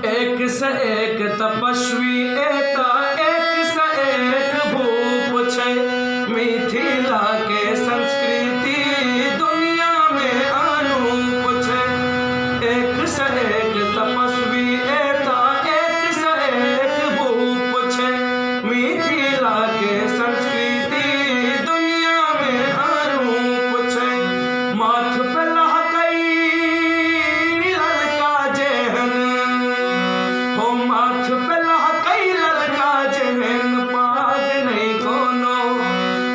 एक से एक तपस्वी एता एक से एक भूप छै। मिथिला के संस्कृति दुनिया में अनूप छै। एक से एक तपस्वी एता एक से एक भूप छै। मिथिला के संस्कृति दुनिया में अनूप छै। माथ पे लहकई ललका जेहन हो, माथ पे लहकई ललका जेहन पाग नहीं कोनो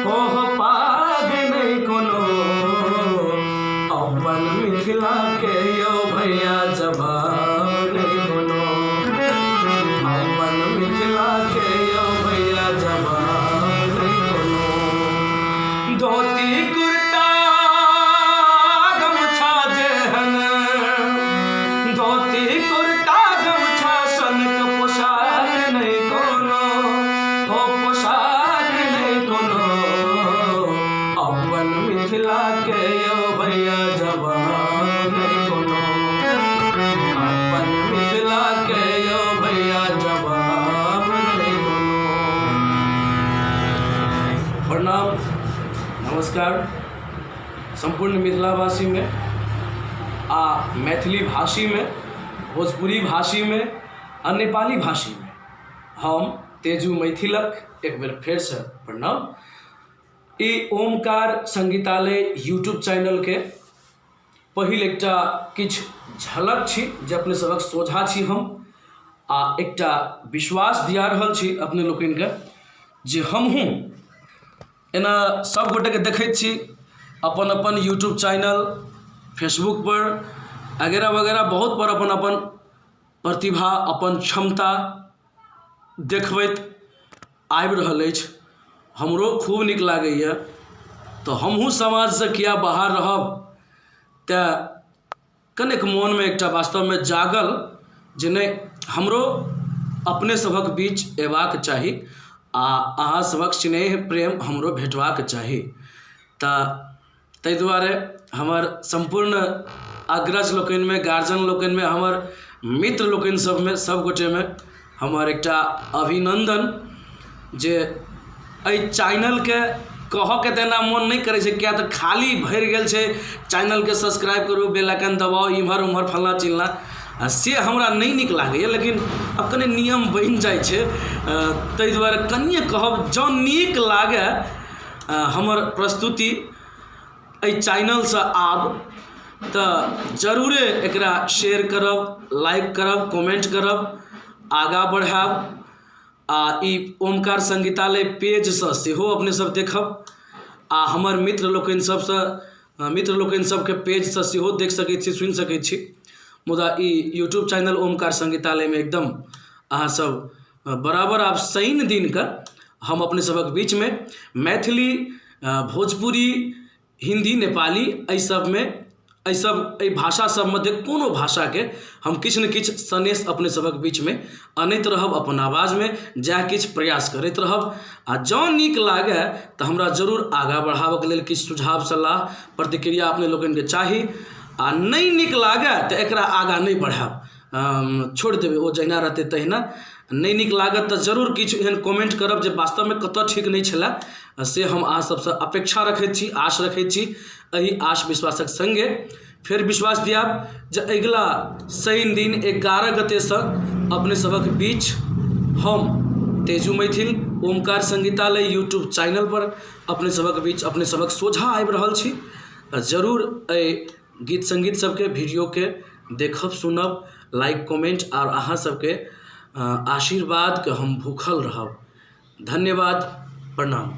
हो पाग नहीं कोनो। अपन मिथिला के यो भैया जवाब नहीं कोनो। अपन मिथिला के यो भैया जवाब नहीं कोनो। धोती कुर्ता गमछा जेहन, धोती कुर्ता गमछा सनक पोशाक नहीं कोनो हो पोशाक नहीं कोनो। अपन मिथिला के यो भैया जवाब नहीं कोनो। अपन मिथिला के यो भैया जवाब नहीं कोनो। प्रणाम, नमस्कार संपूर्ण मिथिलावासी में आ मैथिली भाषी में, भोजपुरी भाषी में आ नेपाली भाषी में हम तेजू मैथिलक एक बेर फेर से प्रणाम। ई ओमकार संगीतालय यूट्यूब चैनल के पहिल एकटा किछ झलक छी जे अपने सबक सोझा छी हम आ एकटा विश्वास दिया रहल छी अपने लोकनि के जे हमहूँ एना सब गोटे के देखैत छी अपन अपन यूट्यूब चैनल, फेसबुक पर वगैरह वगैरह बहुत पर अपन अपन प्रतिभा, अपन क्षमता देखबैत आबि रहल अछि। हमरो खूब नीक लागैए। तो हमहूँ समाज से किया बाहर रहब, तऽ कनेक मोन में एकटा वास्तव में जागल जे नहि हमरो अपने सभक बीच एबाक चाही आ अहाँ सभक स्नेह प्रेम हमरो भेटबाक चाही। ताहि दुआरे हमर संपूर्ण अग्रज लोकनि में, गार्जियन लोकनि में, हमर मित्र लोकनि सब में, सब गोटे में हमर एकटा अभिनंदन जे एहि चैनल के कहऽ के तेना मोन नहीं करे छै, किया तऽ खाली भरि गेल छै चैनल के सब्सक्राइब करू, बेल आइकन दबाउ, इम्हर उम्हर फल्ला चिल्ला, से हमरा नहीं नीक लागैए। लेकिन अब कने नियम बनि जाइ छै, ताहि दुआरे कनिए कहब जँ नीक लागे हमर प्रस्तुति एहि चैनल से आब तऽ जरूरे एकरा शेयर करब, लाइक करब, कमेंट करब, आगाँ बढ़ाब आ ई ओमकार संगीतालय पेज से सेहो अपने सब देखब आ हमर मित्र लोकनि सबके पेज से सेहो देख सकैत छी, सुनि सकैत छी। मुदा ई यूट्यूब चैनल ओमकार संगीतालय में एकदम अहाँ सब बराबर आब शनि दिन का हम अपने सबक बीच में मैथिली, भोजपुरी, हिंदी, नेपाली एहि भाषा सब मध्य कोनो भाषा के हम किछु ने किछु सनेश अपने सबक बीच में अनैत रहब, अपन आवाज में जएह किछु प्रयास करैत रहब। आ जँ नीक लागे तऽ हमरा जरूर आगाँ बढ़ाबक लेल किछु सुझाव, सलाह, प्रतिक्रिया अपने लोकनि के चाही। आ नहीं नीक लागे तऽ एकरा आगाँ नहीं बढ़ाब, छोड़ देबै, ओ जहिना रहतै तहिना। नहीं नीक लागत तऽ जरूर किछु एहन कमेंट करब जे वास्तव में कतऽ ठीक नहीं छलै, से हम अहाँ सबसँ अपेक्षा रखैत छी, आश रखैत छी। एहि आश विश्वासक संगे फेर विश्वास दियाब जे अगिला शनि दिन 11 गते से अपने सबक बीच हम तेजू मैथिल ओमकार संगीतालय यूट्यूब चैनल पर अपने सबक बीच, अपने सबक सोझा आबि रहल छी। जरूर एहि गीत संगीत सबके वीडियो के देखब, सुनब, लाइक, कमेंट और अहाँ सबके आशीर्वाद के हम भूखल रहब। धन्यवाद, प्रणाम।